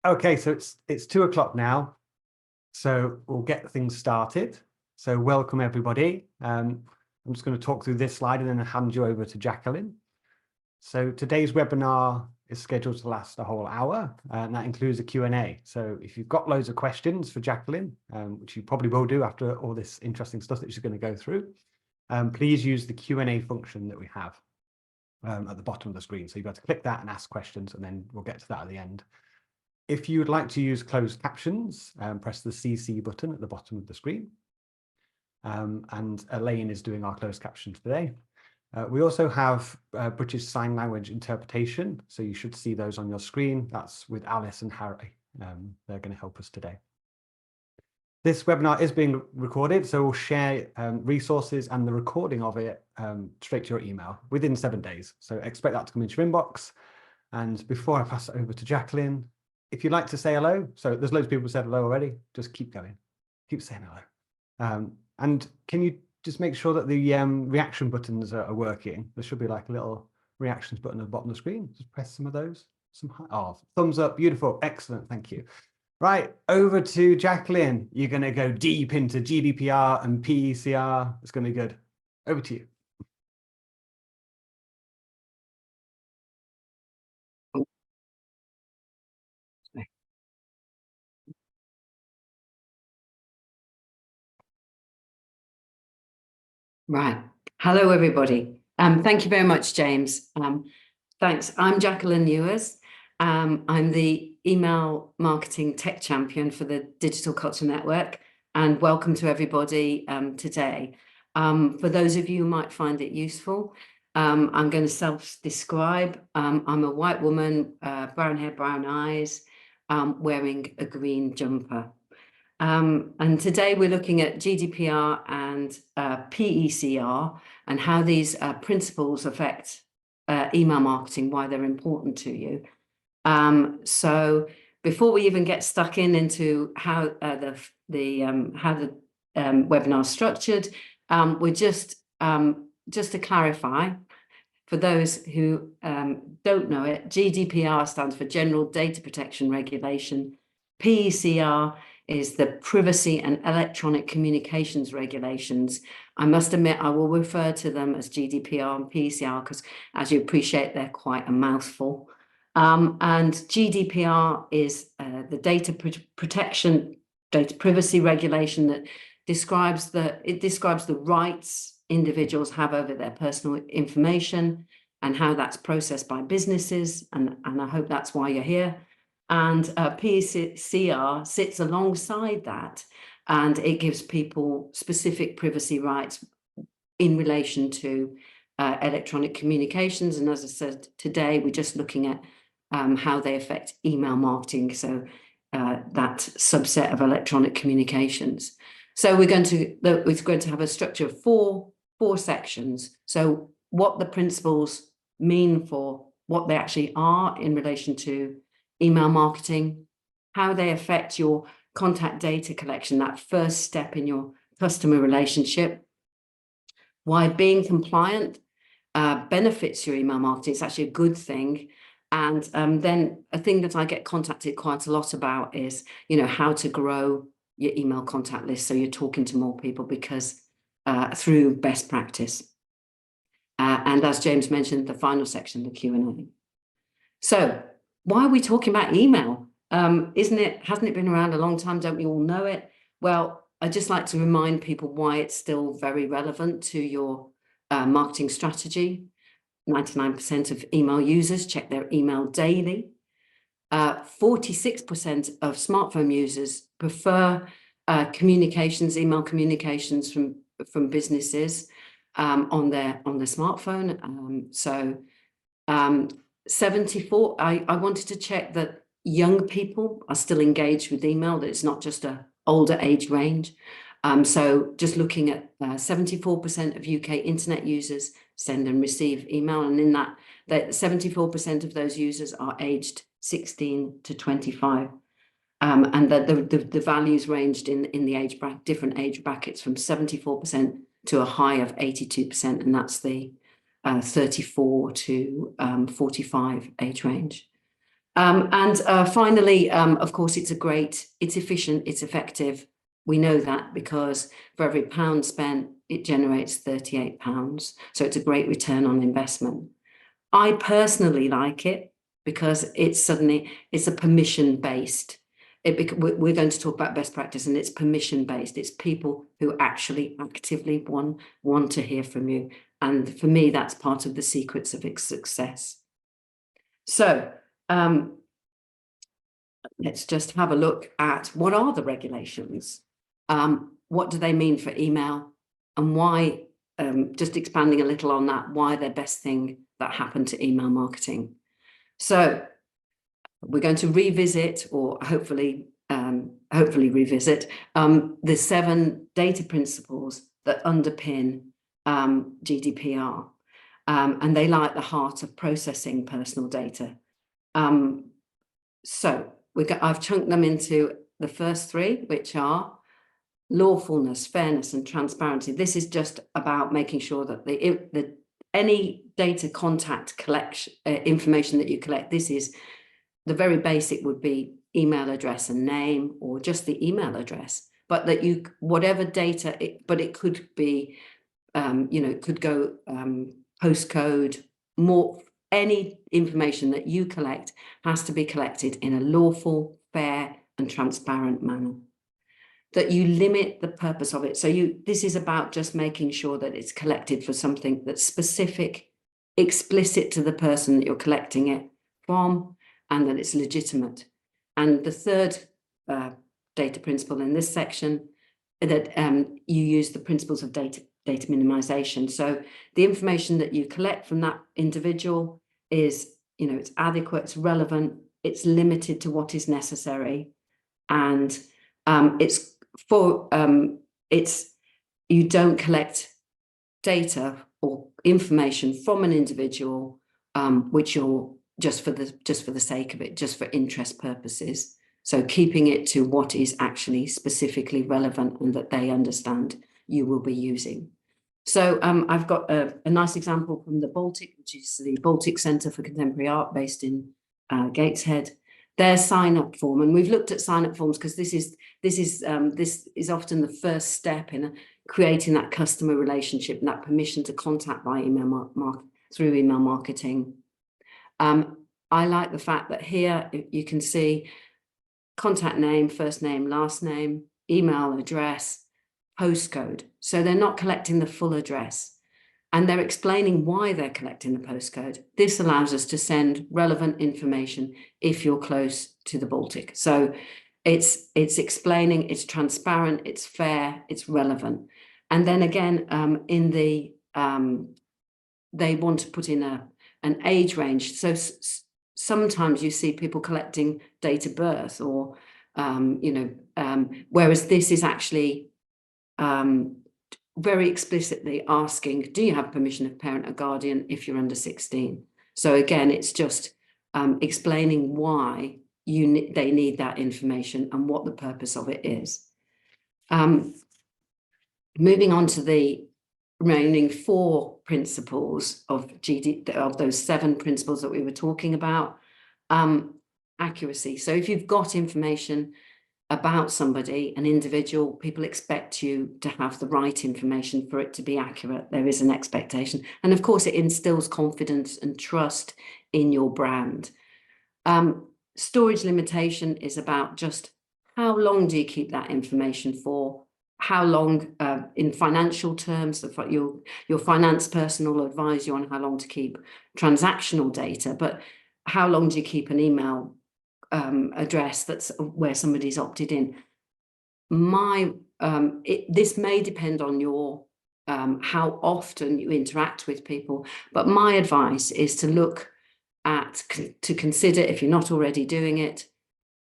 Okay, so it's 2 o'clock now, so we'll get things started. So welcome everybody. I'm just going to talk through this slide and then hand you over to Jacqueline. So today's webinar is scheduled to last a whole hour, and that includes a Q&A. So if you've got loads of questions for Jacqueline, which you probably will do after all this interesting stuff that she's going to go through, please use the Q&A function that we have at the bottom of the screen. So you've got to click that and ask questions, and then we'll get to that at the end. If you would like to use closed captions, press the CC button at the bottom of the screen. And Elaine is doing our closed captions today. We also have British Sign Language interpretation, so you should see those on your screen. That's with Alice and Harry. They're going to help us today. This webinar is being recorded, so we'll share resources and the recording of it straight to your email within 7 days. So expect that to come into your inbox. And before I pass it over to Jacqueline, if you'd like to say hello, so there's loads of people who said hello already, just keep going, keep saying hello. And can you just make sure that the reaction buttons are working? There should be like a little reactions button at the bottom of the screen. Just press some of those. Thumbs up, beautiful, excellent, thank you. Right, over to Jacqueline. You're going to go deep into GDPR and PECR. It's going to be good. Over to you. Right. Hello, everybody. Thank you very much, James. Thanks. I'm Jacqueline Ewers. I'm the email marketing tech champion for the Digital Culture Network, and welcome to everybody today. For those of you who might find it useful, I'm going to self-describe. I'm a white woman, brown hair, brown eyes, wearing a green jumper. And today we're looking at GDPR and PECR and how these principles affect email marketing, why they're important to you. So before we even get stuck into how the webinar is structured, we're just to clarify, for those who don't know it, GDPR stands for General Data Protection Regulation. PECR is the Privacy and Electronic Communications Regulations. I must admit, I will refer to them as GDPR and PECR because, as you appreciate, they're quite a mouthful. And GDPR is the data protection, data privacy regulation that describes the rights individuals have over their personal information and how that's processed by businesses. And I hope that's why you're here. And PECR sits alongside that, and it gives people specific privacy rights in relation to electronic communications. And as I said, today we're just looking at how they affect email marketing, so that subset of electronic communications. So we're going to have a structure of four sections. So what the principles mean for what they actually are in relation to email marketing, how they affect your contact data collection, that first step in your customer relationship, why being compliant benefits your email marketing. It's actually a good thing. And then a thing that I get contacted quite a lot about is, how to grow your email contact list so you're talking to more people because through best practice. And as James mentioned, the final section, the Q&A. So why are we talking about email? Hasn't it been around a long time? Don't we all know it? Well, I'd just like to remind people why it's still very relevant to your marketing strategy. 99% of email users check their email daily. 46% of smartphone users prefer email communications from businesses on their smartphone. 74, I wanted to check that young people are still engaged with email, that it's not just a older age range. So just looking at 74% of UK internet users send and receive email, and in that 74% of those users are aged 16 to 25. And the values ranged in the different age brackets from 74% to a high of 82%, and that's the 34 to 45 age range. Finally, of course, it's efficient, it's effective. We know that because for every £1 spent, it generates £38. So it's a great return on investment. I personally like it because it's a permission-based. We're going to talk about best practice, and it's permission-based. It's people who actually actively want to hear from you. And for me, that's part of the secrets of its success. So let's just have a look at what are the regulations. What do they mean for email, and why, just expanding a little on that, why they're best thing that happened to email marketing. So we're going to revisit, or hopefully revisit, the 7 data principles that underpin GDPR. And they lie at the heart of processing personal data. So I've chunked them into the first 3, which are lawfulness, fairness, and transparency. This is just about making sure that any data contact collection information that you collect, this is the very basic would be email address and name, or just the email address, but that whatever data, but it could be, it could go postcode, any information that you collect has to be collected in a lawful, fair, and transparent manner. That you limit the purpose of it. So this is about just making sure that it's collected for something that's specific, explicit to the person that you're collecting it from, and that it's legitimate. And the 3rd data principle in this section, that you use the principles of data minimization. So the information that you collect from that individual is, it's adequate, it's relevant, it's limited to what is necessary, and you don't collect data or information from an individual which you're just for the sake of it, just for interest purposes. So keeping it to what is actually specifically relevant and that they understand you will be using. So I've got a nice example from the Baltic, which is the Baltic Centre for Contemporary Art based in Gateshead. Their sign-up form, and we've looked at sign-up forms because this is often the first step in creating that customer relationship and that permission to contact by email through email marketing. I like the fact that here you can see contact name, first name, last name, email address, postcode. So they're not collecting the full address, and they're explaining why they're collecting the postcode. This allows us to send relevant information if you're close to the Baltic. So it's explaining, it's transparent, it's fair, it's relevant. And then again, they want to put in an age range. So sometimes you see people collecting date of birth, or whereas this is actually very explicitly asking, do you have permission of parent or guardian if you're under 16? So again, it's just explaining why they need that information and what the purpose of it is. Moving on to the remaining 4 principles of those 7 principles that we were talking about. Accuracy. So if you've got information about somebody, an individual, people expect you to have the right information for it to be accurate. There is an expectation. And of course, it instills confidence and trust in your brand. Storage limitation is about just how long do you keep that information for? How long, in financial terms, your finance person will advise you on how long to keep transactional data, but how long do you keep an email address that's where somebody's opted in? This may depend on your how often you interact with people, but my advice is to look at, to consider, if you're not already doing it,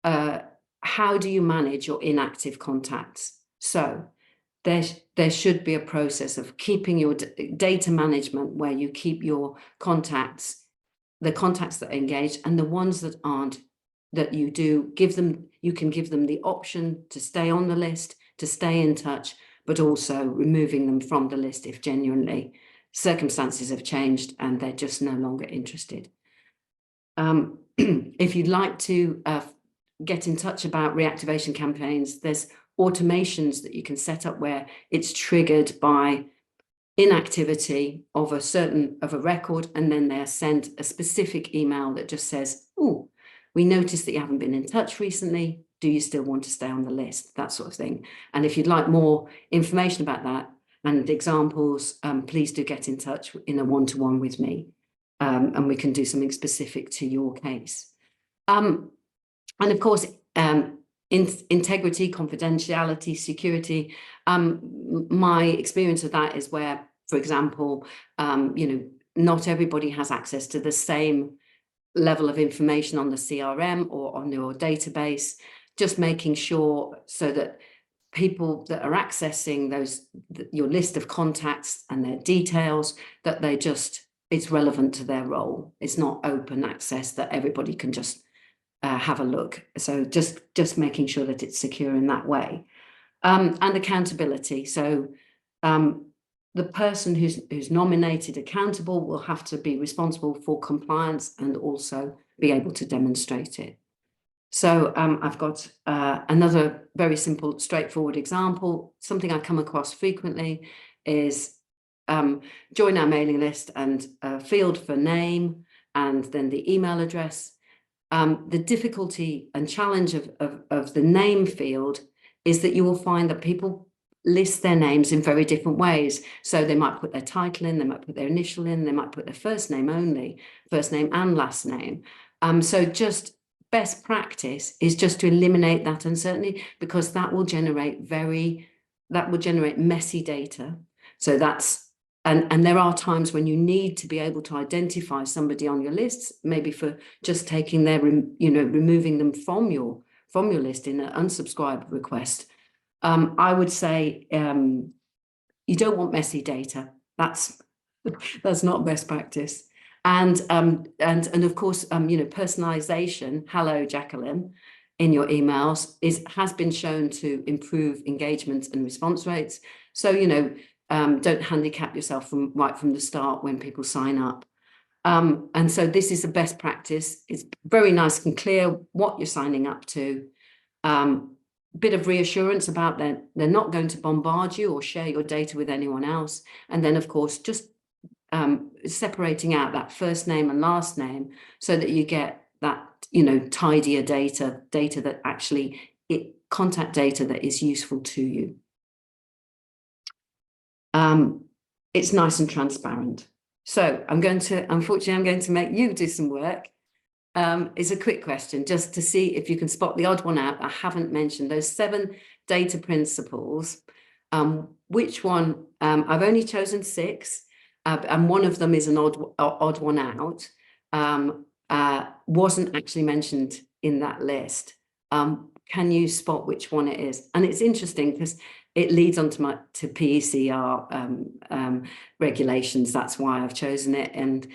how do you manage your inactive contacts? So there should be a process of keeping your data management where you keep your contacts, the contacts that are engaged, and the ones that aren't, that you can give them the option to stay on the list, to stay in touch, but also removing them from the list if genuinely circumstances have changed and they're just no longer interested. if you'd like to get in touch about reactivation campaigns, there's automations that you can set up where it's triggered by inactivity of a record, and then they're sent a specific email that just says, oh, we noticed that you haven't been in touch recently. Do you still want to stay on the list? That sort of thing. And if you'd like more information about that and examples, please do get in touch in a one-to-one with me, and we can do something specific to your case. And of course, integrity, confidentiality, security. My experience of that is where, for example, not everybody has access to the same level of information on the CRM or on your database, just making sure so that people that are accessing your list of contacts and their details, that it's relevant to their role. It's not open access that everybody can just have a look. So just making sure that it's secure in that way. And accountability. So the person who's nominated accountable will have to be responsible for compliance and also be able to demonstrate it. So I've got another very simple, straightforward example. Something I come across frequently is join our mailing list and a field for name and then the email address. The difficulty and challenge of the name field is that you will find that people list their names in very different ways. So they might put their title in, they might put their initial in, they might put their first name only, first name and last name. So just best practice is just to eliminate that uncertainty, because that will generate messy data. So and there are times when you need to be able to identify somebody on your lists, maybe for just taking their, removing them from your list in an unsubscribe request. I would say you don't want messy data. That's not best practice. And of course, personalization. Hello, Jacqueline, in your emails has been shown to improve engagement and response rates. So don't handicap yourself right from the start when people sign up. And so this is a best practice. It's very nice and clear what you're signing up to. Bit of reassurance about they're not going to bombard you or share your data with anyone else. And then, of course, just separating out that first name and last name so that you get that, tidier data that actually contact data that is useful to you. It's nice and transparent. So unfortunately, I'm going to make you do some work. It's a quick question just to see if you can spot the odd one out. I haven't mentioned those 7 data principles. Which one? I've only chosen 6, and one of them is an odd one out. Wasn't actually mentioned in that list. Can you spot which one it is? And it's interesting because it leads on to PECR regulations. That's why I've chosen it. And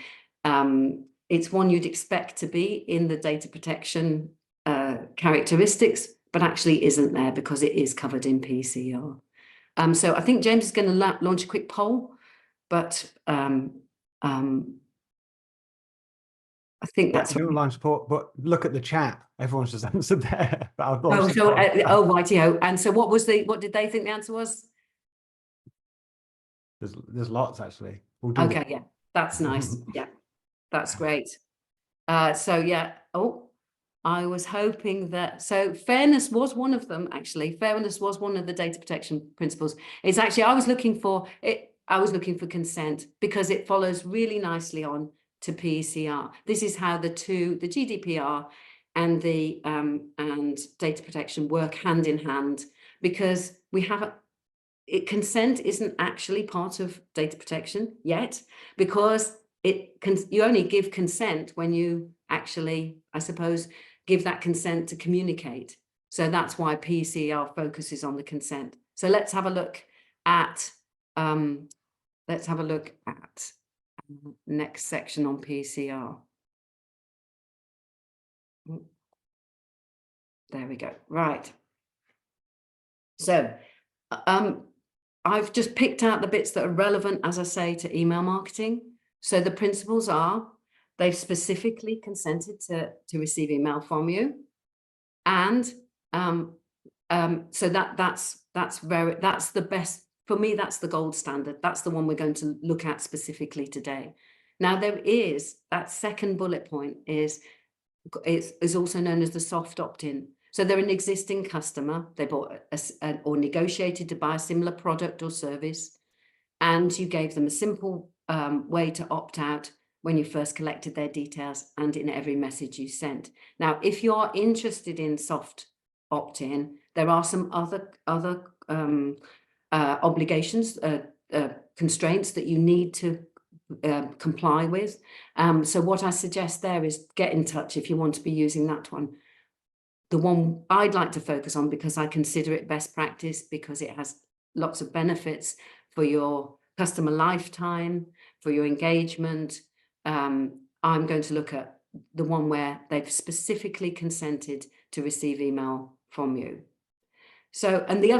it's one you'd expect to be in the data protection characteristics, but actually isn't there because it is covered in PECR. So I think James is going to launch a quick poll, but I think that's don't launch support, but look at the chat. Everyone's just answered there. But I'll rightio. And so what did they think the answer was? There's lots actually. Okay, yeah, that's nice. Yeah, that's great. So yeah, I was hoping that, so fairness was one of them, actually. Fairness was one of the data protection principles. It's actually, I was looking for consent because it follows really nicely on to PECR. This is how the GDPR and the and data protection work hand in hand, because consent isn't actually part of data protection yet, because you only give consent when you actually, I suppose, give that consent to communicate. So that's why PECR focuses on the consent. So let's have a look at next section on PECR. There we go. Right. So I've just picked out the bits that are relevant, as I say, to email marketing. So the principles are they've specifically consented to receive email from you. And so that's the best, for me, that's the gold standard. That's the one we're going to look at specifically today. Now, there is that second bullet point is also known as the soft opt-in. So they're an existing customer, they bought or negotiated to buy a similar product or service, and you gave them a simple way to opt out when you first collected their details and in every message you sent. Now, if you are interested in soft opt-in, there are some other obligations, constraints that you need to comply with. So what I suggest there is get in touch if you want to be using that one. The one I'd like to focus on, because I consider it best practice, because it has lots of benefits for your customer lifetime, for your engagement. I'm going to look at the one where they've specifically consented to receive email from you. So, and the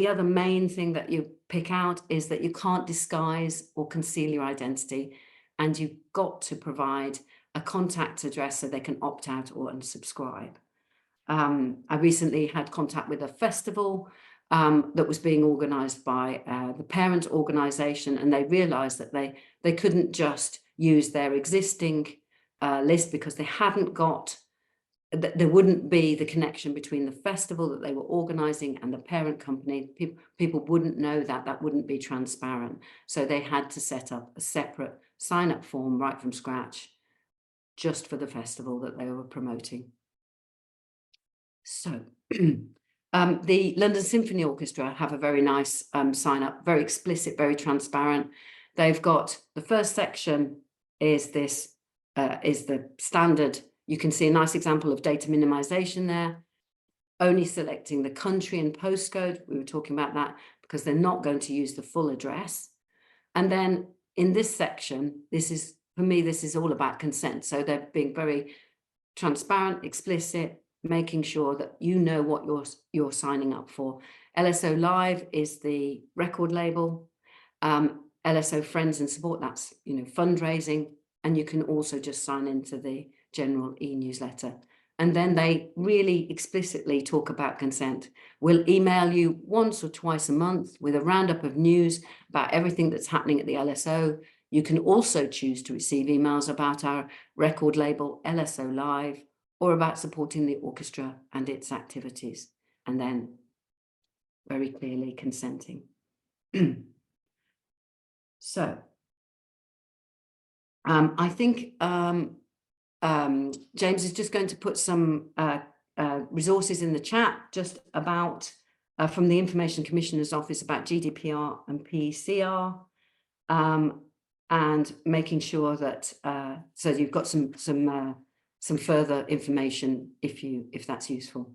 other main thing that you pick out is that you can't disguise or conceal your identity, and you've got to provide a contact address so they can opt out or unsubscribe. I recently had contact with a festival that was being organised by the parent organisation, and they realised that they couldn't just use their existing list because they hadn't got, there wouldn't be the connection between the festival that they were organising and the parent company. People wouldn't know that, that wouldn't be transparent. So they had to set up a separate sign-up form right from scratch just for the festival that they were promoting. So the London Symphony Orchestra have a very nice sign-up, very explicit, very transparent. They've got, the first section is this, is the standard. You can see a nice example of data minimization there, only selecting the country and postcode. We were talking about that because they're not going to use the full address. And then in this section, this is, for me, this is all about consent. So they're being very transparent, explicit, making sure that you know what you're signing up for. LSO Live is the record label. LSO Friends and Support, that's, you know, fundraising. And you can also just sign into the general e-newsletter. And then they really explicitly talk about consent. We'll email you once or twice a month with a roundup of news about everything that's happening at the LSO. You can also choose to receive emails about our record label LSO Live, or about supporting the orchestra and its activities, and then very clearly consenting. So I think James is just going to put some resources in the chat just about from the Information Commissioner's Office about GDPR and PECR, and making sure that so you've got some further information if that's useful.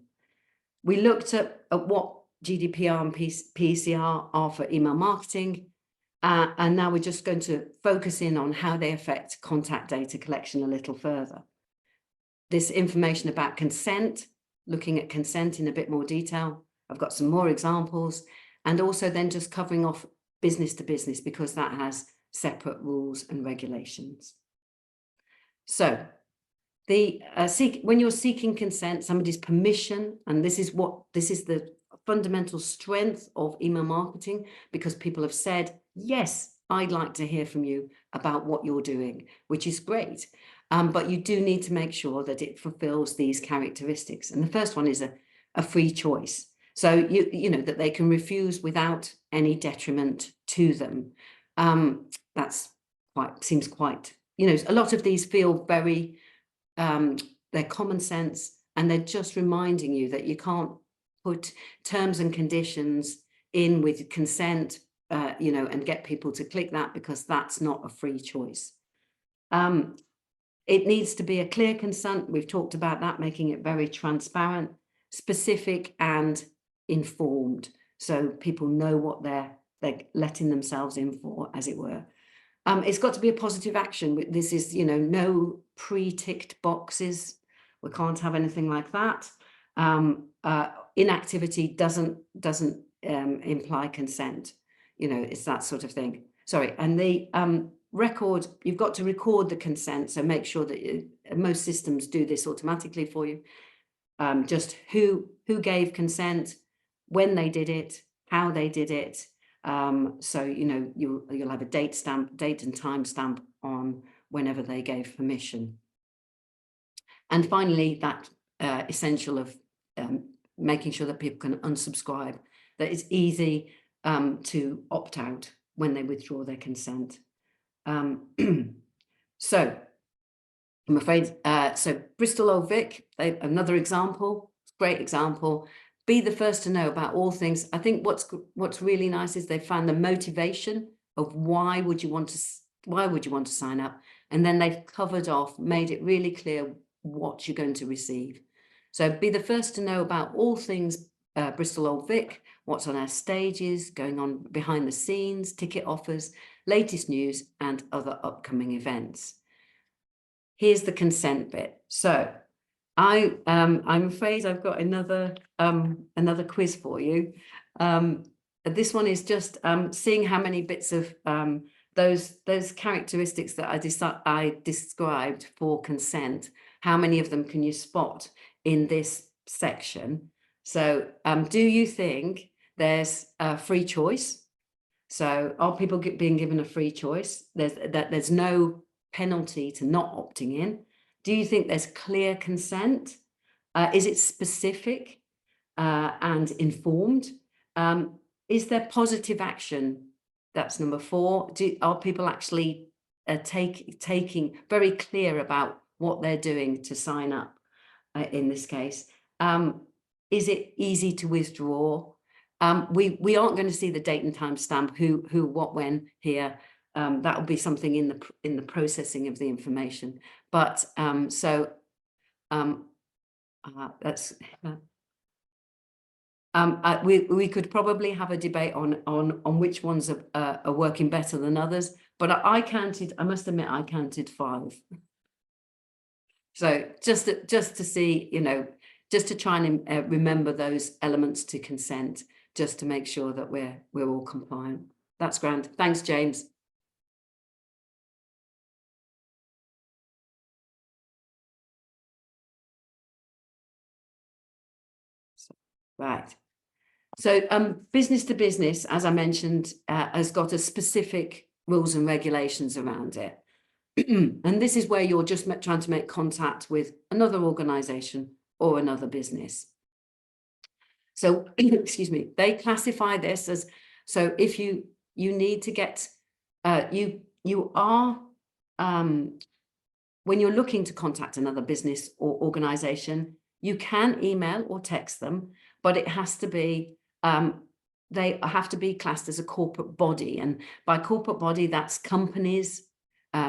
We looked at what GDPR and PECR are for email marketing. And now we're just going to focus in on how they affect contact data collection a little further. This information about consent, looking at consent in a bit more detail. I've got some more examples, and also then just covering off business to business, because that has separate rules and regulations. So when you're seeking consent, somebody's permission, and this is the fundamental strength of email marketing, because people have said, yes, I'd like to hear from you about what you're doing, which is great. But you do need to make sure that it fulfills these characteristics. And the first one is a free choice. So, you know, that they can refuse without any detriment to them. Seems quite, you know, a lot of these feel very, they're common sense, and they're just reminding you that you can't put terms and conditions in with consent, you know, and get people to click that, because that's not a free choice. It needs to be a clear consent. We've talked about that, making it very transparent, specific and informed, so people know what they're letting themselves in for, as it were. It's got to be a positive action. This is, you know, no pre-ticked boxes. We can't have anything like that. Inactivity doesn't imply consent. You know, it's that sort of thing. Sorry, and you've got to record the consent. So make sure that most systems do this automatically for you. Just who gave consent, when they did it, how they did it. So, you'll have a date and time stamp on whenever they gave permission. And finally, that essential of making sure that people can unsubscribe, that it's easy to opt out when they withdraw their consent. So I'm afraid, so Bristol Old Vic, another example, great example. Be the first to know about all things. I think what's really nice is they found the motivation of why would you want to sign up, and then they've covered off, made it really clear what you're going to receive. So be the first to know about all things Bristol Old Vic, what's on our stages, going on behind the scenes, ticket offers, latest news, and other upcoming events. Here's the consent bit. So I'm afraid I've got another quiz for you. This one is just seeing how many bits of those characteristics that I described for consent, how many of them can you spot in this section? So do you think there's a free choice? So are people being given a free choice? There's no penalty to not opting in. Do you think there's clear consent? Is it specific and informed? Is there positive action? That's number 4. Are people actually taking very clear about what they're doing to sign up in this case? Is it easy to withdraw? We aren't going to see the date and time stamp, who, what, when here. That will be something in the processing of the information. But that's we could probably have a debate on which ones are working better than others. But I must admit, I counted 5. So just to see, just to try and remember those elements to consent, just to make sure that we're all compliant. That's grand. Thanks, James. Right. So business to business, as I mentioned, has got a specific rules and regulations around it. And this is where you're just trying to make contact with another organization or another business. So, excuse me, they classify this as, so if you need to get, you are, when you're looking to contact another business or organization, you can email or text them, but it has to be, they have to be classed as a corporate body. And by corporate body, that's companies,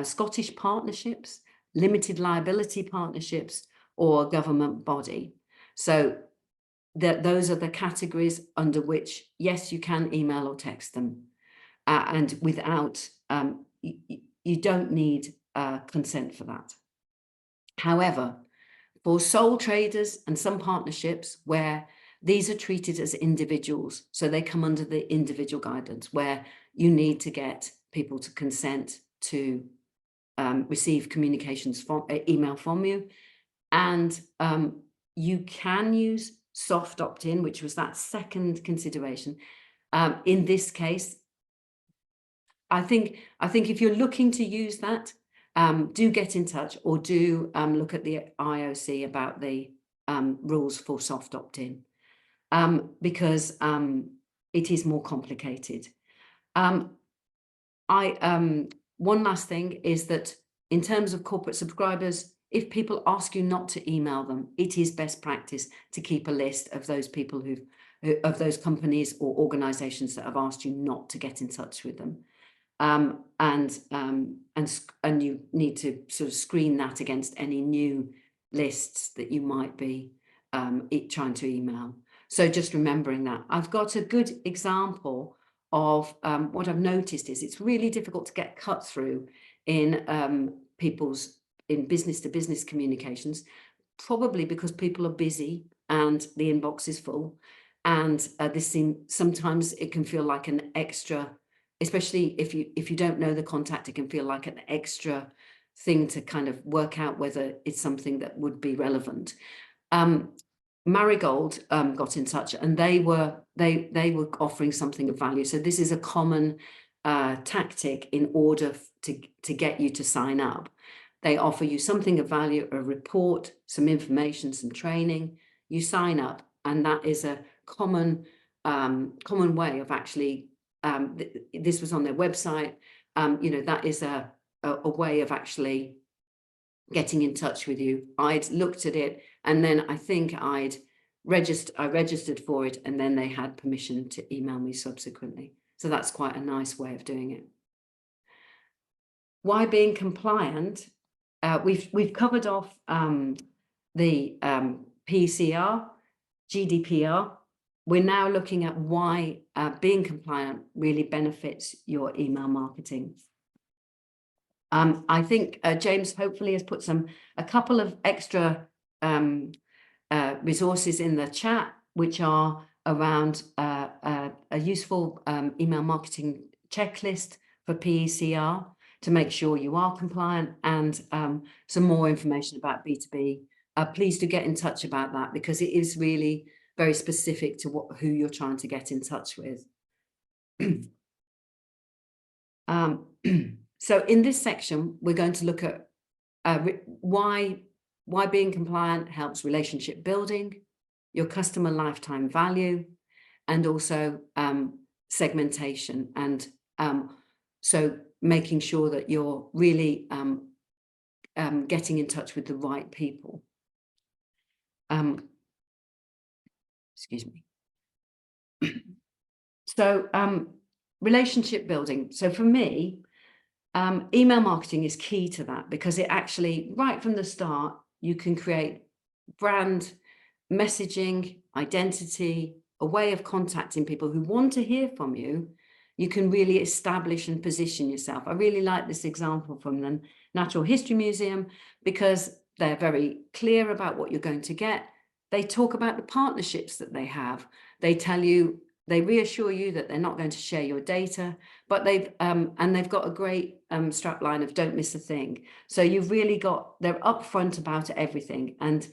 Scottish partnerships, limited liability partnerships, or government body. So those are the categories under which, yes, you can email or text them. And without, you don't need consent for that. However, for sole traders and some partnerships where these are treated as individuals, so they come under the individual guidance where you need to get people to consent to receive communications email from you. And you can use soft opt-in, which was that second consideration. In this case, I think if you're looking to use that, do get in touch, or do look at the IOC about the rules for soft opt-in, because it is more complicated. One last thing is that in terms of corporate subscribers, if people ask you not to email them, it is best practice to keep a list of those people of those companies or organizations that have asked you not to get in touch with them. And you need to sort of screen that against any new lists that you might be trying to email. So just remembering that. I've got a good example of what I've noticed is it's really difficult to get cut through in business to business communications, probably because people are busy and the inbox is full. And sometimes it can feel like an extra especially if you don't know the contact, it can feel like an extra thing to kind of work out whether it's something that would be relevant. Marigold got in touch, and they were offering something of value. So this is a common tactic in order to get you to sign up. They offer you something of value, a report, some information, some training. You sign up, and that is a common way of actually. This was on their website. That is a way of actually getting in touch with you. I'd looked at it, and then I think I registered for it, and then they had permission to email me subsequently. So that's quite a nice way of doing it. Why being compliant? We've covered off the PECR, GDPR. We're now looking at why being compliant really benefits your email marketing. I think James hopefully has put a couple of extra resources in the chat, which are around a useful email marketing checklist for PECR to make sure you are compliant, and some more information about B2B. Please do get in touch about that, because it is really very specific to who you're trying to get in touch with. So in this section, we're going to look at why being compliant helps relationship building, your customer lifetime value, and also segmentation. And so making sure that you're really getting in touch with the right people. Excuse me. So relationship building. So for me, email marketing is key to that, because it actually, right from the start, you can create brand messaging, identity, a way of contacting people who want to hear from you. You can really establish and position yourself. I really like this example from the Natural History Museum, because they're very clear about what you're going to get. They talk about the partnerships that they have. They tell you, they reassure you that they're not going to share your data, but they've got a great strapline of "don't miss a thing." So you've really they're upfront about everything, and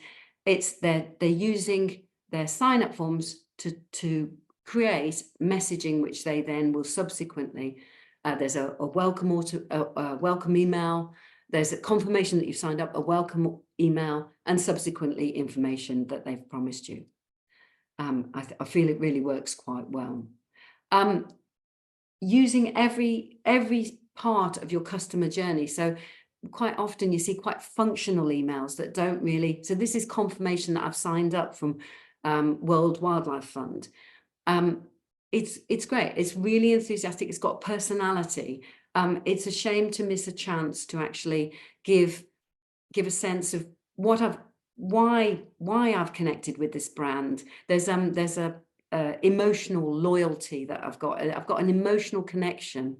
they're using their sign-up forms to create messaging, which they then will subsequently. There's a welcome email. There's a confirmation that you've signed up, a welcome email, and subsequently information that they've promised you. I feel it really works quite well. Using every part of your customer journey. So quite often you see quite functional emails that don't really. So this is confirmation that I've signed up from World Wildlife Fund. It's great. It's really enthusiastic. It's got personality. It's a shame to miss a chance to actually give a sense of why I've connected with this brand. There's a emotional loyalty that I've got an emotional connection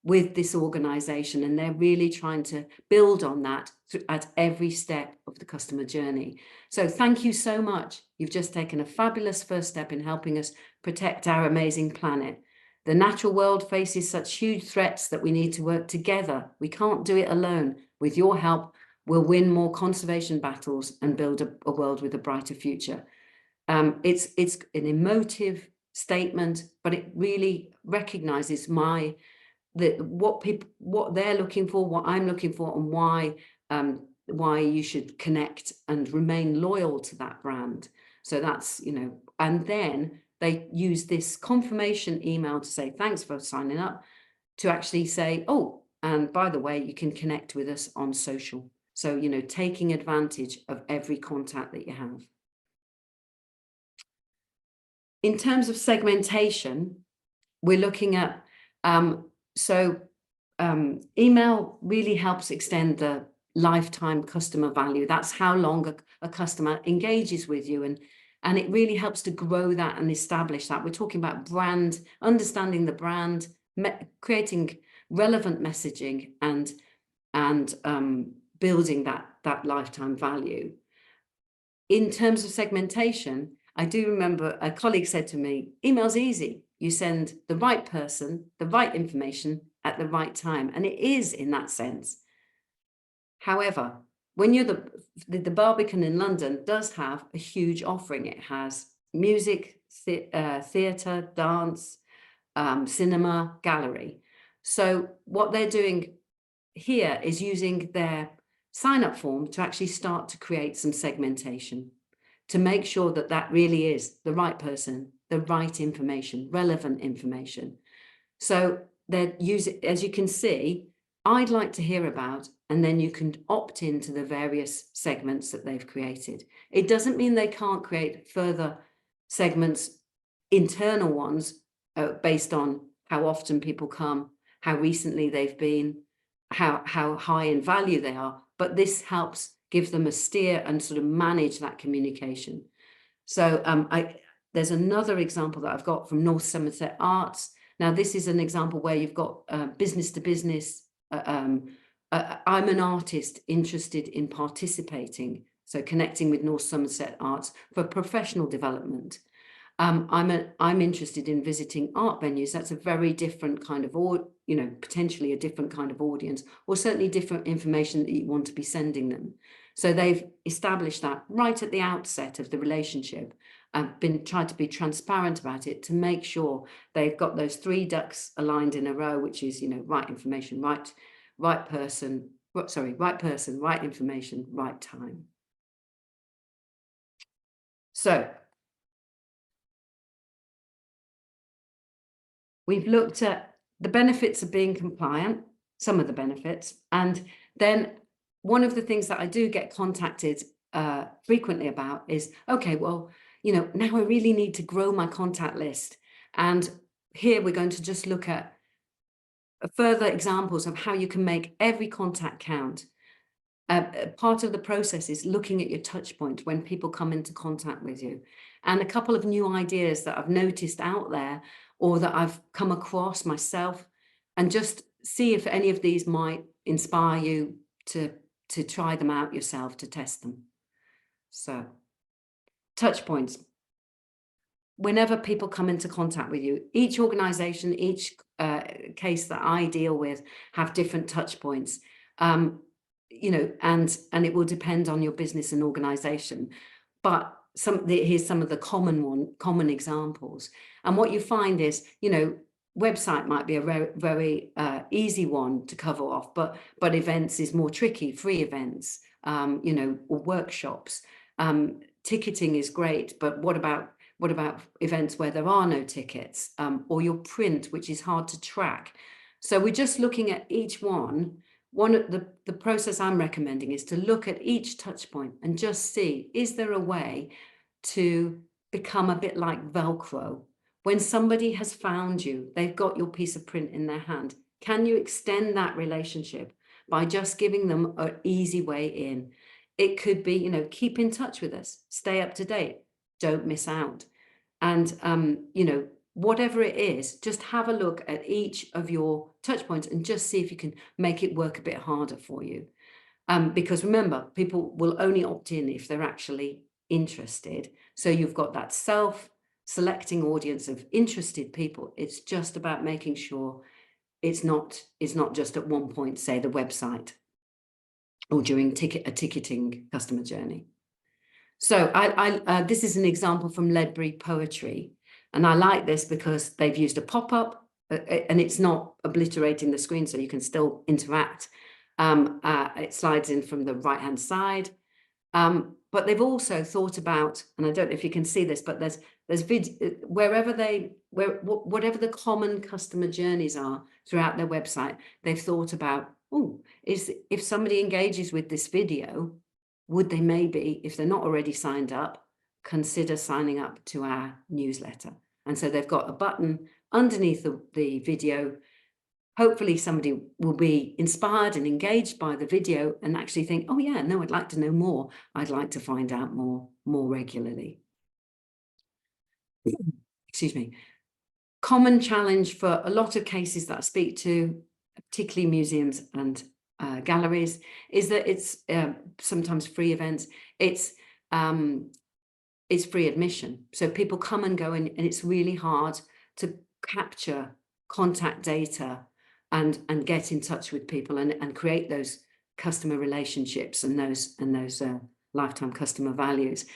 with this organization, and they're really trying to build on that at every step of the customer journey. So thank you so much. You've just taken a fabulous first step in helping us protect our amazing planet. The natural world faces such huge threats that we need to work together. We can't do it alone. With your help, we'll win more conservation battles and build a world with a brighter future. It's an emotive statement, but it really recognizes what they're looking for, what I'm looking for, and why you should connect and remain loyal to that brand. So that's, and then they use this confirmation email to say, thanks for signing up, to actually say, oh, and by the way, you can connect with us on social. So, taking advantage of every contact that you have. In terms of segmentation, we're looking at, email really helps extend the lifetime customer value. That's how long a customer engages with you. And it really helps to grow that and establish that. We're talking about brand, understanding the brand, creating relevant messaging, and building that lifetime value. In terms of segmentation, I do remember a colleague said to me, email's easy. you send the right person, the right information at the right time. And it is in that sense. However, when you're the Barbican in London does have a huge offering. It has music, theatre, dance, cinema, gallery. So what they're doing here is using their sign-up form to actually start to create some segmentation to make sure that that really is the right person, the right information, relevant information. So they're using, as you can see, I'd like to hear about, and then you can opt into the various segments that they've created. It doesn't mean they can't create further segments, internal ones, based on how often people come, how recently they've been, how high in value they are, but this helps give them a steer and sort of manage that communication. So there's another example that I've got from North Somerset Arts. Now, this is an example where you've got business to business. I'm an artist interested in participating, so connecting with North Somerset Arts for professional development. I'm interested in visiting art venues. That's a very different kind of, potentially a different kind of audience, or certainly different information that you want to be sending them. So they've established that right at the outset of the relationship, and tried to be transparent about it to make sure they've got those 3 ducks aligned in a row, which is, right information, right person, right information, right time. So we've looked at the benefits of being compliant, some of the benefits, and then one of the things that I do get contacted frequently about is, okay, well, now I really need to grow my contact list. And here we're going to just look at further examples of how you can make every contact count. Part of the process is looking at your touch point when people come into contact with you. And a couple of new ideas that I've noticed out there, or that I've come across myself, and just see if any of these might inspire you to try them out yourself, to test them. So, touch points. Whenever people come into contact with you, each organization, each case that I deal with have different touch points. And it will depend on your business and organization. But here's some of the common examples. And what you find is, website might be a very, very easy one to cover off, but events is more tricky. Free events, or workshops. Ticketing is great, but what about events where there are no tickets, or your print, which is hard to track? So we're just looking at each one. The process I'm recommending is to look at each touch point and just see, is there a way to become a bit like Velcro? When somebody has found you, they've got your piece of print in their hand. Can you extend that relationship by just giving them an easy way in? It could be, keep in touch with us, stay up to date, don't miss out. And, whatever it is, just have a look at each of your touch points and just see if you can make it work a bit harder for you. Because remember, people will only opt in if they're actually interested. So you've got that self-selecting audience of interested people. It's just about making sure it's not just at one point, say the website, or during a ticketing customer journey. So this is an example from Ledbury Poetry. And I like this because they've used a pop-up, and it's not obliterating the screen, so you can still interact. It slides in from the right-hand side. But they've also thought about, and I don't know if you can see this, but there's whatever the common customer journeys are throughout their website, they've thought about, if somebody engages with this video, would they maybe, if they're not already signed up, consider signing up to our newsletter? And so they've got a button underneath the video. Hopefully somebody will be inspired and engaged by the video and actually think, oh yeah, no, I'd like to know more. I'd like to find out more regularly. Excuse me. Common challenge for a lot of cases that I speak to, particularly museums and galleries, is that it's sometimes free events. It's free admission. So people come and go, and it's really hard capture contact data and get in touch with people and create those customer relationships and those lifetime customer values,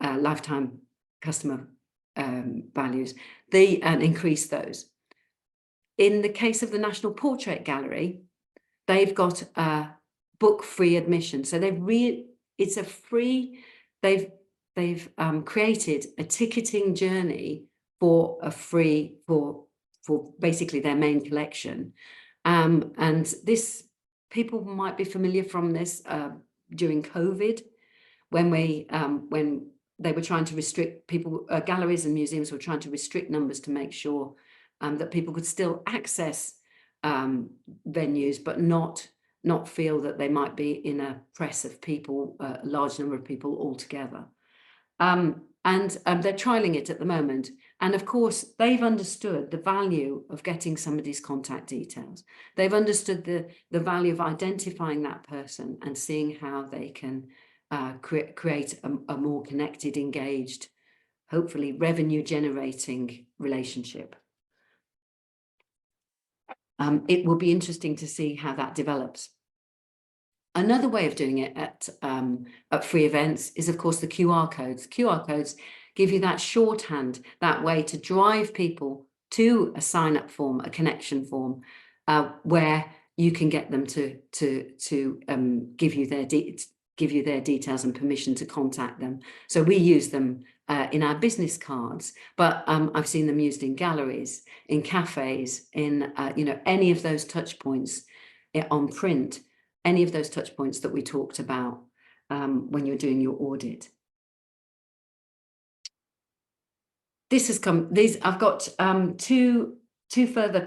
lifetime customer values, and increase those. In the case of the National Portrait Gallery, they've got a book free admission. So it's a free, they've created a ticketing journey for a free, for basically their main collection. And this, people might be familiar from this during COVID, when they were trying to restrict people, galleries and museums were trying to restrict numbers to make sure that people could still access venues, but not feel that they might be in a press of people, a large number of people all together. And they're trialing it at the moment. And of course, they've understood the value of getting somebody's contact details. They've understood the value of identifying that person and seeing how they can create a more connected, engaged, hopefully revenue generating relationship. It will be interesting to see how that develops. Another way of doing it at free events is, of course, the QR codes. QR codes give you that shorthand, that way to drive people to a sign-up form, a connection form, where you can get them to give you their details and permission to contact them. So we use them in our business cards, but I've seen them used in galleries, in cafes, in any of those touch points on print, any of those touch points that we talked about when you're doing your audit. This has come, I've got two further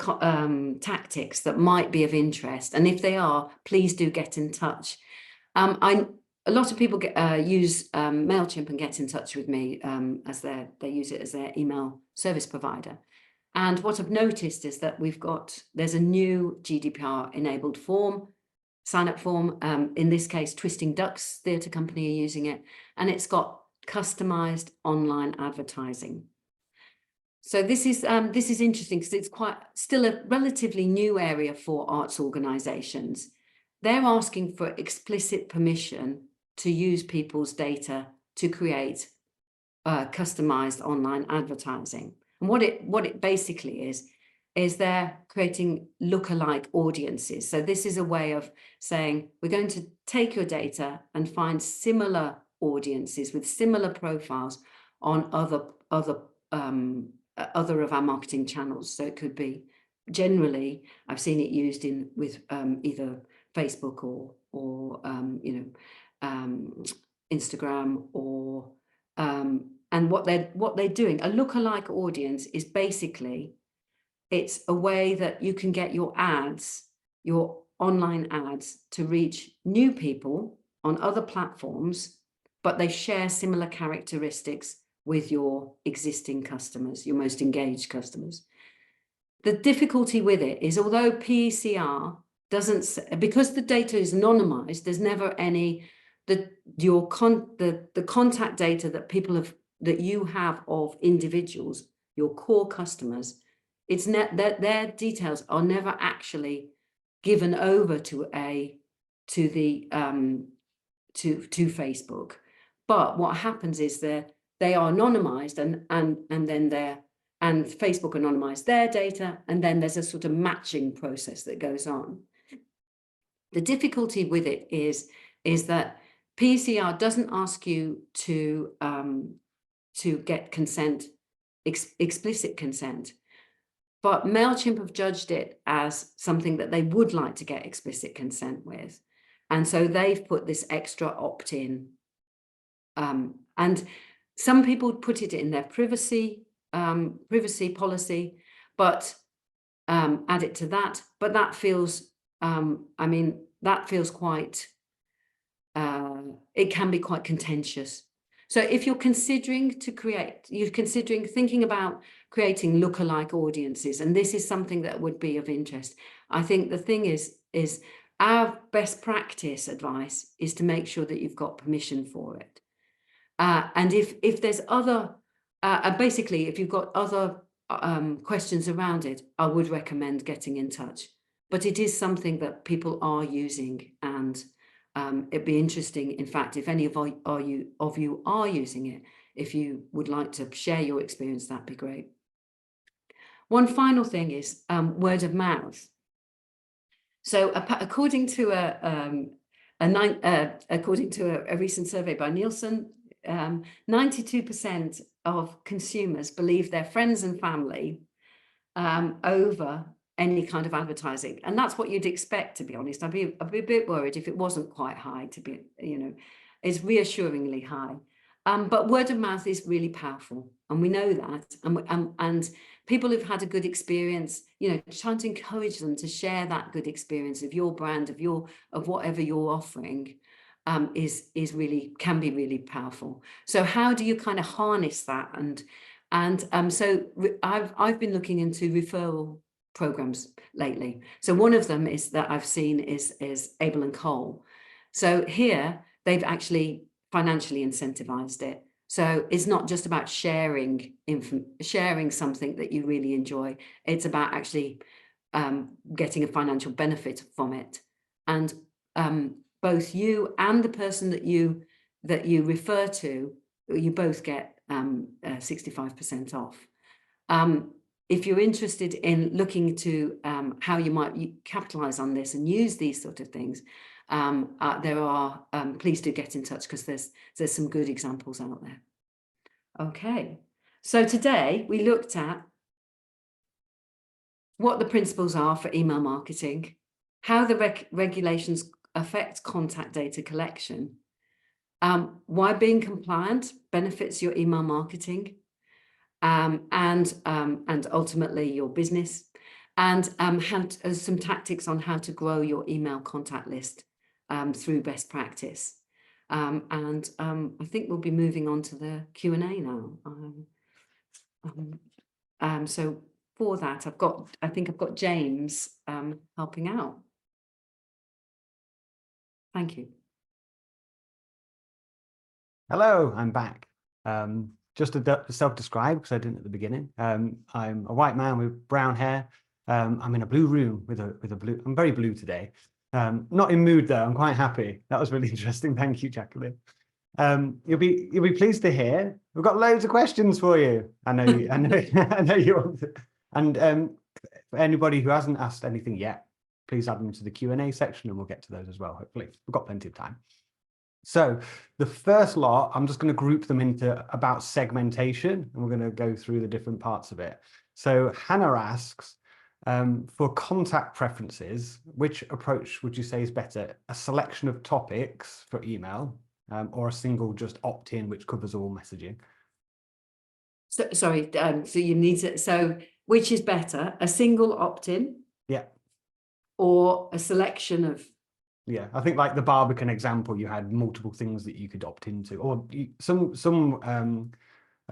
tactics that might be of interest, and if they are, please do get in touch. A lot of people use MailChimp and get in touch with me as they use it as their email service provider. And what I've noticed is that there's a new GDPR enabled form, sign up form. In this case, Twisting Ducks Theatre Company are using it, and it's got customized online advertising. So this is interesting because it's still a relatively new area for arts organisations. They're asking for explicit permission to use people's data to create customized online advertising. And what it basically is they're creating lookalike audiences. So this is a way of saying, we're going to take your data and find similar audiences with similar profiles on other of our marketing channels. So it could be, generally, I've seen it used with either Facebook or Instagram, or and what they're doing. A lookalike audience is basically, it's a way that you can get your ads, your online ads, to reach new people on other platforms, but they share similar characteristics with your existing customers, your most engaged customers. The difficulty with it is, although PECR doesn't, because the data is anonymized, there's never any, the contact data that you have of individuals, your core customers, it's that their details are never actually given over to Facebook. But what happens is they are anonymized, and Facebook anonymized their data, and then there's a sort of matching process that goes on. The difficulty with it is that PECR doesn't ask you to get consent, explicit consent, but MailChimp have judged it as something that they would like to get explicit consent with, and so they've put this extra opt-in. And some people put it in their privacy policy, but add it to that. But that feels, that feels quite, it can be quite contentious. So if you're considering thinking about creating lookalike audiences, and this is something that would be of interest, I think the thing is our best practice advice is to make sure that you've got permission for it. And if there's other, basically, if you've got other questions around it, I would recommend getting in touch. But it is something that people are using, and it'd be interesting, in fact, if any of you are using it, if you would like to share your experience, that'd be great. One final thing is word of mouth. So according to a recent survey by Nielsen, 92% of consumers believe their friends and family over any kind of advertising, and that's what you'd expect, to be honest. I'd be a bit worried if it wasn't quite high. To be, it's reassuringly high. But word of mouth is really powerful, and we know that. And people who've had a good experience, trying to encourage them to share that good experience of your brand, of whatever you're offering, can be really powerful. So how do you kind of harness that? So I've been looking into referral programs lately. So one of them is that I've seen is Abel and Cole. So here they've actually financially incentivized it. So it's not just about sharing something that you really enjoy. It's about actually getting a financial benefit from it. And both you and the person that you refer to, you both get 65% off. If you're interested in looking to how you might capitalize on this and use these sort of things, please do get in touch, because there's some good examples out there. Okay, so today we looked at what the principles are for email marketing, how the regulations affect contact data collection, why being compliant benefits your email marketing, and ultimately your business, and some tactics on how to grow your email contact list through best practice. I think we'll be moving on to the Q&A now. So for that, I think I've got James helping out. Thank you. Hello, I'm back. Just to self-describe, because I didn't at the beginning. I'm a white man with brown hair. I'm in a blue room with a blue. I'm very blue today. Not in mood though. I'm quite happy. That was really interesting. Thank you, Jacqueline. You'll be pleased to hear we've got loads of questions for you. I know you. I know you want to. And for anybody who hasn't asked anything yet, please add them to the Q&A section, and we'll get to those as well. Hopefully, we've got plenty of time. So the first lot, I'm just going to group them into about segmentation, and we're going to go through the different parts of it. So Hannah asks, for contact preferences, which approach would you say is better? A selection of topics for email, or a single just opt-in which covers all messaging? So, sorry, so you need to, so which is better, a single opt-in? Yeah. Or a selection of? Yeah, I think like the Barbican example, you had multiple things that you could opt into, or some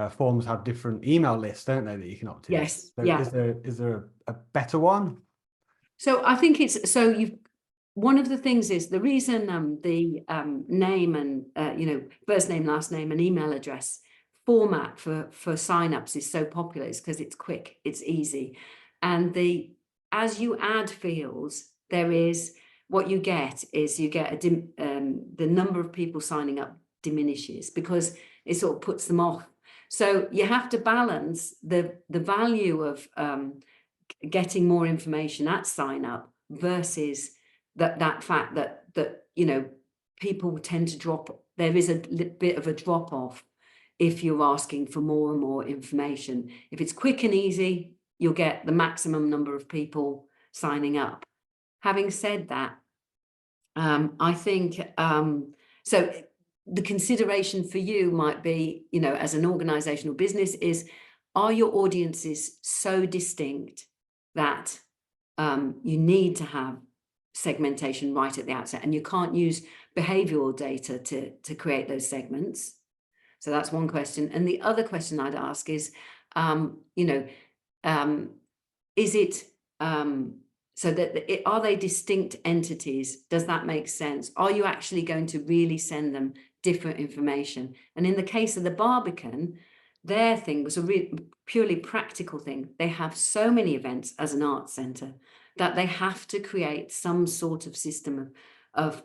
forms have different email lists, don't they, that you can opt in? Yes. So yeah. Is there a better one? So I think it's, so one of the things is the reason the name and first name, last name, and email address format for signups is so popular is because it's quick, it's easy, and as you add fields, what you get is the number of people signing up diminishes because it sort of puts them off. So you have to balance the value of getting more information at sign up versus that fact that people tend to drop. There is a bit of a drop off if you're asking for more and more information. If it's quick and easy, you'll get the maximum number of people signing up. Having said that, I think so the consideration for you might be, as an organizational business, is are your audiences so distinct that you need to have segmentation right at the outset, and you can't use behavioral data to create those segments? So that's one question. And the other question I'd ask is, is it so that are they distinct entities? Does that make sense? Are you actually going to really send them different information? And in the case of the Barbican, their thing was a purely practical thing. They have so many events as an arts centre that they have to create some sort of system of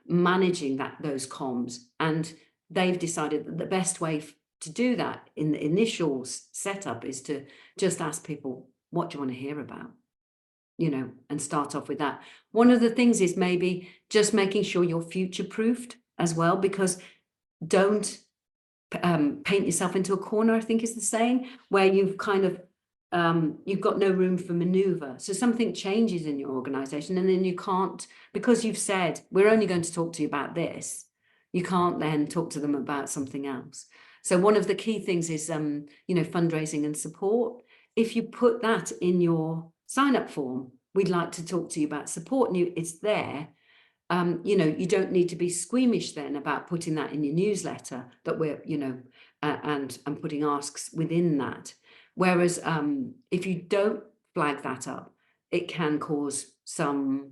managing those comms, and they've decided that the best way to do that in the initial setup is to just ask people, what do you want to hear about? You know, and start off with that. One of the things is maybe just making sure you're future-proofed as well, because don't paint yourself into a corner, I think is the saying, where you've kind of you've got no room for maneuver. So something changes in your organization, and then you can't, because you've said we're only going to talk to you about this, you can't then talk to them about something else. So one of the key things is you know, fundraising and support. If you put that in your sign-up form, we'd like to talk to you about support, and it's there. You know, you don't need to be squeamish then about putting that in your newsletter, that we're, you know, and putting asks within that. Whereas if you don't flag that up, it can cause some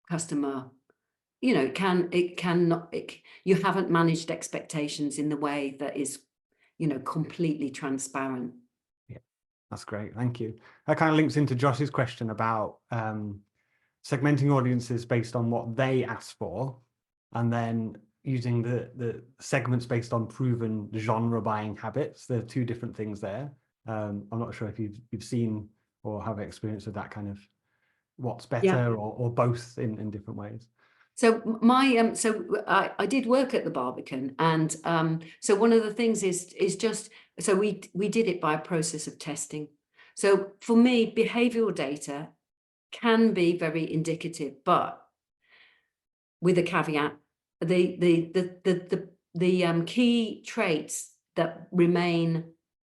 customer, you know, you haven't managed expectations in the way that is, you know, completely transparent. Yeah, that's great. Thank you. That kind of links into Josh's question about segmenting audiences based on what they ask for, and then using the segments based on proven genre buying habits. There are two different things there. I'm not sure if you've seen or have experience with that kind of what's better, or both in different ways. So my I did work at the Barbican, and so one of the things is just, so we did it by a process of testing. So for me, behavioral data can be very indicative, but with a caveat. The key traits that remain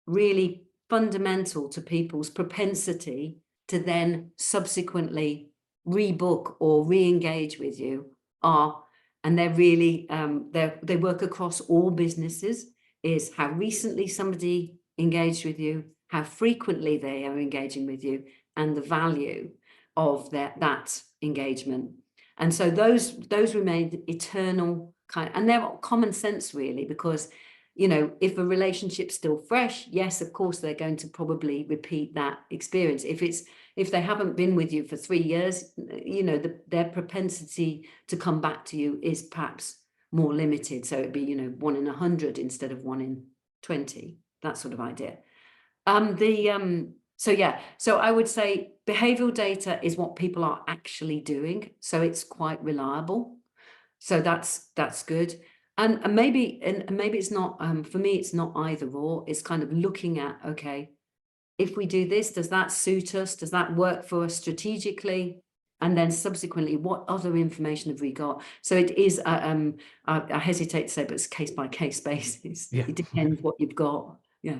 really fundamental to people's propensity to then subsequently rebook or re-engage with you are, and they're really they work across all businesses, is how recently somebody engaged with you, how frequently they are engaging with you, and the value of that engagement. And so those remain eternal kind, and they're common sense really, because, you know, if a relationship's still fresh, yes, of course they're going to probably repeat that experience. If they haven't been with you for 3 years, you know, their propensity to come back to you is perhaps more limited. So it'd be, you know, 1 in 100 instead of 1 in 20, that sort of idea. So yeah, so I would say behavioral data is what people are actually doing, so it's quite reliable. So that's good. And maybe it's not, for me, it's not either or. It's kind of looking at, okay, if we do this, does that suit us? Does that work for us strategically? And then subsequently, what other information have we got? So it is, I hesitate to say, but it's case by case basis. Yeah. It depends what you've got. Yeah.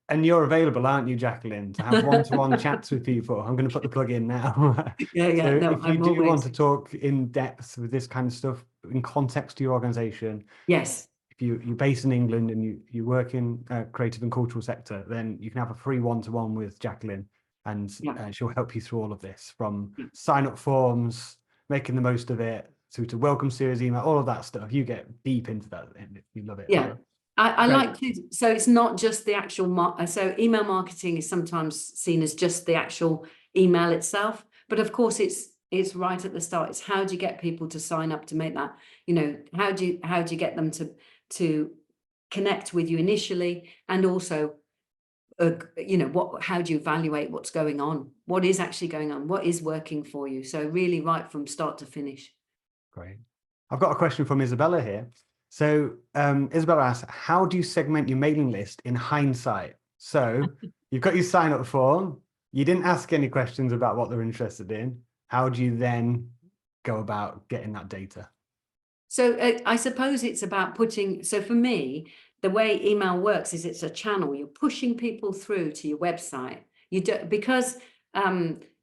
And you're available, aren't you, Jacqueline, to have one-to-one chats with people? I'm going to put the plug in now. Yeah. So No, if you do want to talk in depth with this kind of stuff in context to your organization, yes, if you're based in England and you work in creative and cultural sector, then you can have a free one-to-one with Jacqueline, and she'll help you through all of this, from sign-up forms, making the most of it, through to welcome series email, all of that stuff. You get deep into that, and you love it. Yeah. So, I like to, so it's not just the actual, so email marketing is sometimes seen as just the actual email itself, but of course it's right at the start. It's how do you get people to sign up to make that, you know, how do you get them to connect with you initially, and also, you know, how do you evaluate what's going on, what is actually going on, what is working for you? So really right from start to finish. Great. I've got a question from Isabella here. So Isabella asks, how do you segment your mailing list in hindsight? So you've got your sign up form. You didn't ask any questions about what they're interested in. How do you then go about getting that data? So I suppose it's about putting, so for me, the way email works is it's a channel. You're pushing people through to your website. You do, because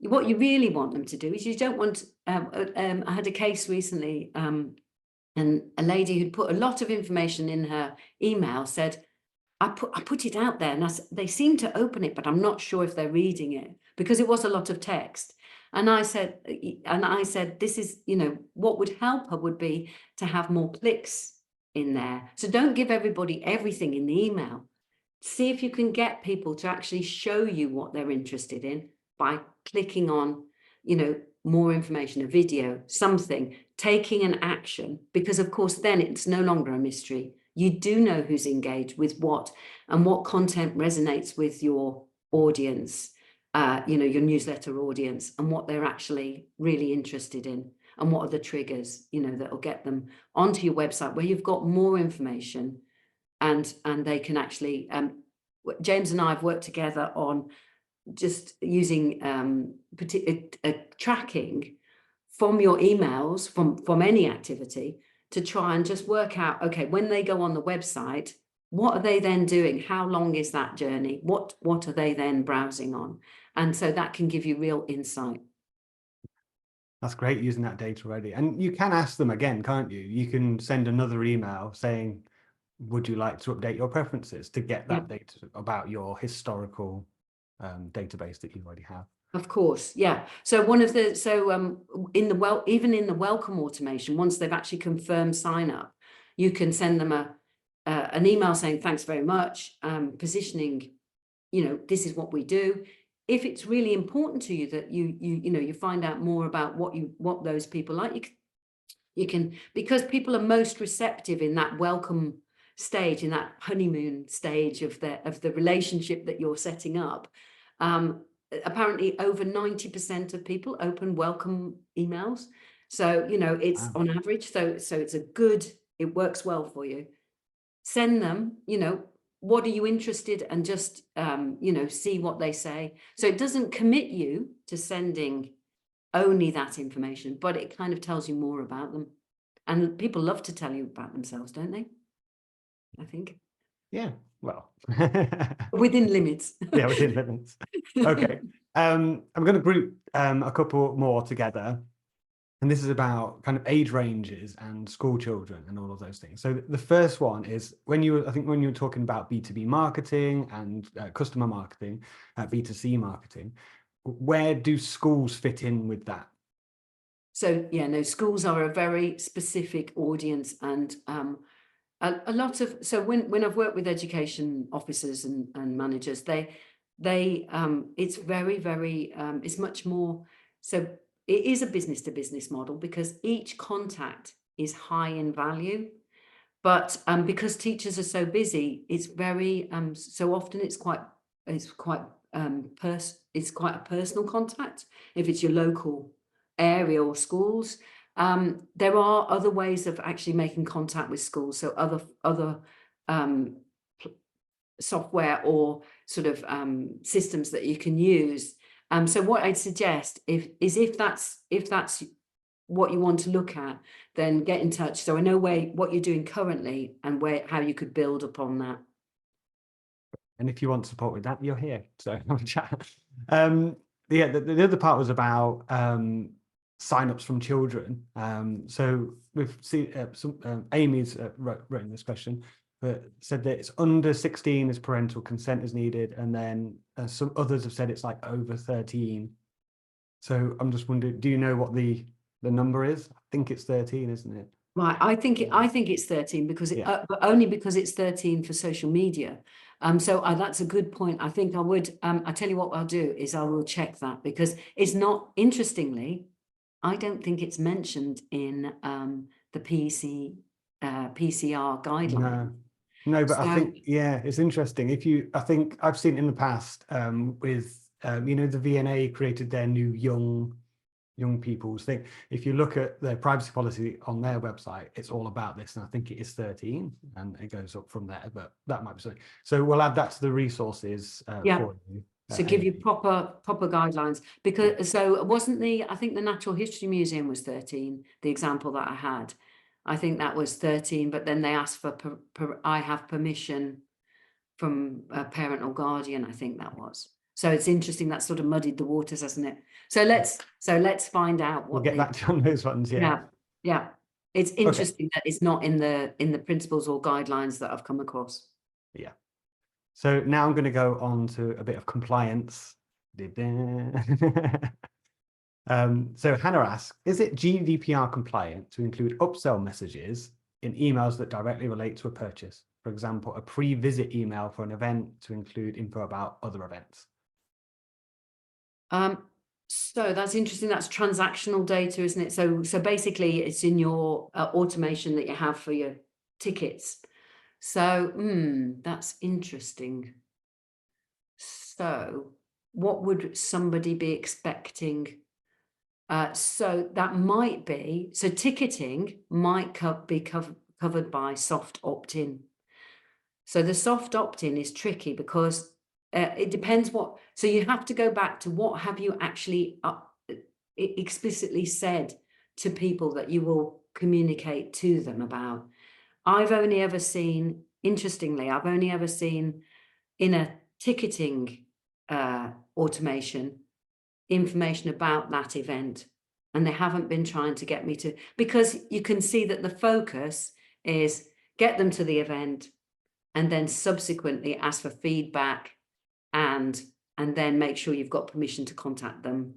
what you really want them to do is, you don't want, I had a case recently, and a lady who'd put a lot of information in her email said, I put it out there, and they seem to open it, but I'm not sure if they're reading it, because it was a lot of text. And I said, this is, you know, what would help her would be to have more clicks in there. So don't give everybody everything in the email. See if you can get people to actually show you what they're interested in by clicking on, more information, a video, something, taking an action, because of course, then it's no longer a mystery. You do know who's engaged with what and what content resonates with your audience, your newsletter audience, and what they're actually really interested in, and what are the triggers, that will get them onto your website where you've got more information, and they can actually, James and I have worked together on just using tracking from your emails, from any activity, to try and just work out, okay, when they go on the website, what are they then doing? How long is that journey? What are they then browsing on? And so that can give you real insight. That's great, using that data already. And you can ask them again, can't you? You can send another email saying, would you like to update your preferences, to get that data about your historical database that you already have. Of course, yeah. So even in the welcome automation, once they've actually confirmed sign up, you can send them an email saying thanks very much, positioning, this is what we do. If it's really important to you that you find out more about what those people like, you can, because people are most receptive in that welcome stage, in that honeymoon stage of the relationship that you're setting up. Apparently over 90% of people open welcome emails. So, it's on average. So it works well for you. Send them, what are you interested, and just, see what they say. So it doesn't commit you to sending only that information, but it kind of tells you more about them. And people love to tell you about themselves, don't they? I think. Yeah, well. Within limits. Yeah, within limits. Okay. I'm going to group a couple more together. And this is about kind of age ranges and school children and all of those things. So the first one is when you were talking about B2B marketing and customer marketing, B2C marketing, where do schools fit in with that? So, yeah, no, schools are a very specific audience, and a lot of, so when I've worked with education officers and managers, it's very, very, it's much more, so it is a business to business model, because each contact is high in value. But because teachers are so busy, it's very, so often it's quite a personal contact if it's your local area or schools. There are other ways of actually making contact with schools, so other software or sort of systems that you can use. So what I'd suggest if that's what you want to look at, then get in touch. So I know what you're doing currently and how you could build upon that. And if you want support with that, you're here. So have a chat. The other part was about sign-ups from children. So we've seen Amy's written this question, but said that it's under 16 as parental consent is needed, and then some others have said it's like over 13. So I'm just wondering, do you know what the number is? I think it's 13, isn't it? Right, I think it's 13 because but only because it's 13 for social media. So that's a good point. I think I would. I tell you what I'll do is I will check that, because it's not. Interestingly, I don't think it's mentioned in the PECR guideline. No, but I think, yeah, it's interesting. I think I've seen in the past with the VNA created their new young people's thing. If you look at their privacy policy on their website, it's all about this, and I think it is 13, and it goes up from there. But that might be something. So we'll add that to the resources for you. So give you proper guidelines, because so wasn't I think the Natural History Museum was 13, the example that I had. I think that was 13, but then they asked for I have permission from a parent or guardian, I think that was. So it's interesting, that sort of muddied the waters, hasn't it? So let's find out what we'll get back to on those ones. Yeah. It's interesting that it's not in the principles or guidelines that I've come across. Yeah. So now I'm going to go on to a bit of compliance. So Hannah asks, is it GDPR compliant to include upsell messages in emails that directly relate to a purchase. For example, a pre-visit email for an event to include info about other events. So that's interesting. That's transactional data, isn't it? So basically it's in your automation that you have for your tickets. So that's interesting. So what would somebody be expecting? So that might be, so ticketing might be covered by soft opt-in. So the soft opt-in is tricky because it depends what, so you have to go back to what have you actually explicitly said to people that you will communicate to them about. I've only ever seen, interestingly, I've only ever seen in a ticketing automation information about that event, and they haven't been trying to get me to, because you can see that the focus is get them to the event and then subsequently ask for feedback and then make sure you've got permission to contact them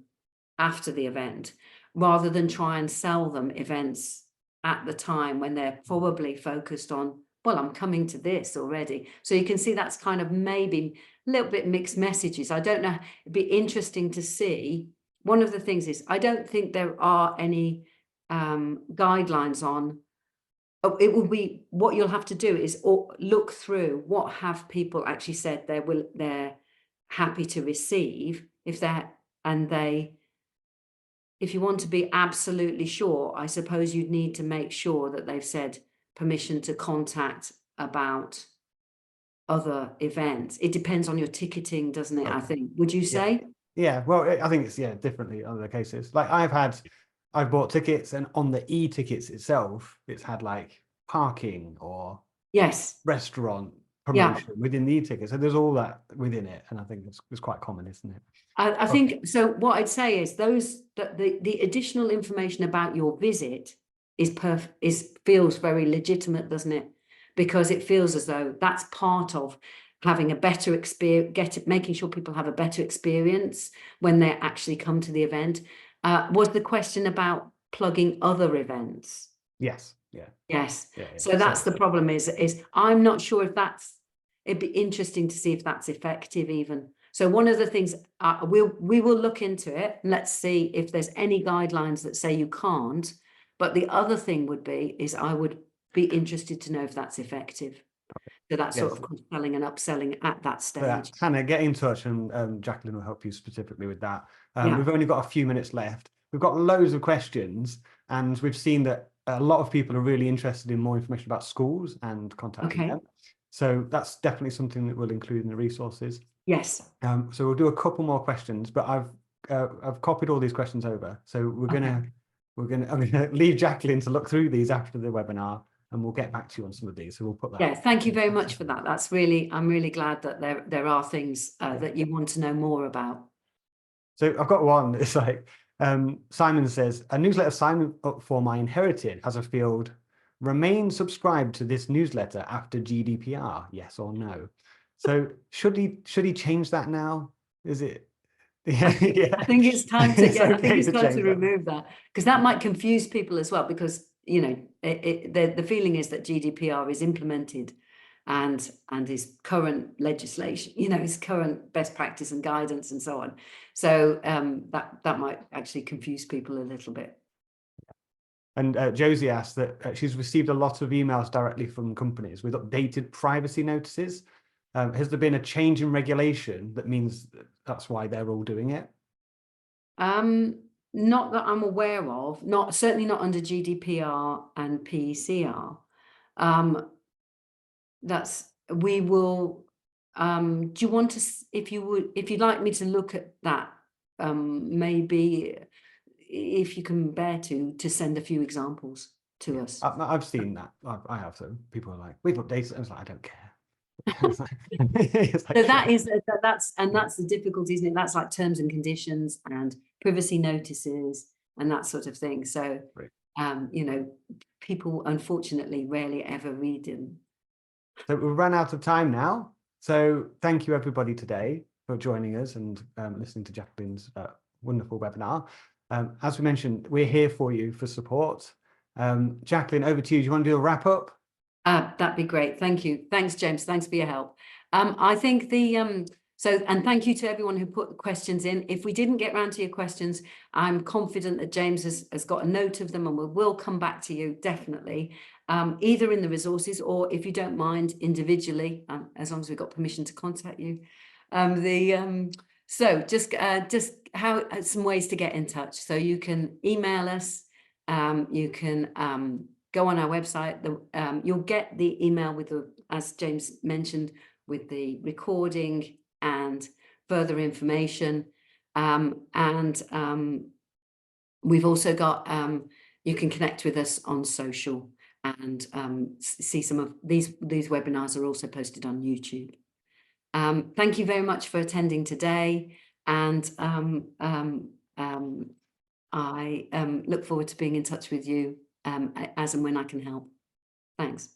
after the event, rather than try and sell them events at the time when they're probably focused on, well, I'm coming to this already. So you can see that's kind of maybe a little bit mixed messages. I don't know. It'd be interesting to see. One of the things is I don't think there are any guidelines on. It will be, what you'll have to do is look through what have people actually said they're happy to receive, if you want to be absolutely sure, I suppose you'd need to make sure that they've said permission to contact about other events. It depends on your ticketing, doesn't it? Okay. I think. Would you say? Yeah, well, I think it's differently in other cases. Like I've bought tickets, and on the e-tickets itself, it's had like parking or Yes. restaurant promotion within the e-ticket. So there's all that within it, and I think it's quite common, isn't it? I think so. What I'd say is the additional information about your visit feels very legitimate, doesn't it? Because it feels as though that's part of having a better experience, making sure people have a better experience when they actually come to the event. Was the question about plugging other events? Yes. Yeah. Yes. Yeah. So that's the problem is I'm not sure if it'd be interesting to see if that's effective even. So one of the things we will look into it. Let's see if there's any guidelines that say you can't. But the other thing would be is I would be interested to know if that's effective. So that's sort of cross-selling and upselling at that stage. Hannah, get in touch, and Jacqueline will help you specifically with that. Yeah. We've only got a few minutes left. We've got loads of questions, and we've seen that a lot of people are really interested in more information about schools and contacting them. So that's definitely something that we'll include in the resources. Yes. So we'll do a couple more questions, but I've copied all these questions over. So I'm gonna leave Jacqueline to look through these after the webinar, and we'll get back to you on some of these. So we'll put that. Yeah, thank you very much for that. I'm really glad that there are things that you want to know more about. So I've got one. It's like Simon says, a newsletter sign up form I inherited has a field, remain subscribed to this newsletter after GDPR, yes or no. So should he change that now? Is it? Yeah. I think it's time to. I think it's time to remove that, because that might confuse people as well. Because the feeling is that GDPR is implemented, and his current legislation, his current best practice and guidance and so on. So that might actually confuse people a little bit. And Josie asked that she's received a lot of emails directly from companies with updated privacy notices. Has there been a change in regulation that means that's why they're all doing it? Not that I'm aware of. Certainly not under GDPR and PECR. We will. Do you want to? If you'd like me to look at that, maybe if you can bear to send a few examples to us. I've seen that. I have. So people are like, we've updated it. I was like, I don't care. So that's the difficulty, isn't it? That's like terms and conditions and privacy notices and that sort of thing. So people unfortunately rarely ever read them. So we've run out of time now. So thank you everybody today for joining us and listening to Jacqueline's wonderful webinar. As we mentioned, we're here for you for support. Jacqueline, over to you. Do you want to do a wrap up? That'd be great. Thank you. Thanks, James. Thanks for your help. I think and thank you to everyone who put the questions in. If we didn't get around to your questions, I'm confident that James has got a note of them, and we will come back to you definitely, either in the resources or, if you don't mind, individually, as long as we've got permission to contact you. So just some ways to get in touch. So you can email us. You can go on our website. You'll get the email with as James mentioned, with the recording and further information. We've also got, you can connect with us on social and see some of these webinars are also posted on YouTube. Thank you very much for attending today, and I look forward to being in touch with you as and when I can help. Thanks.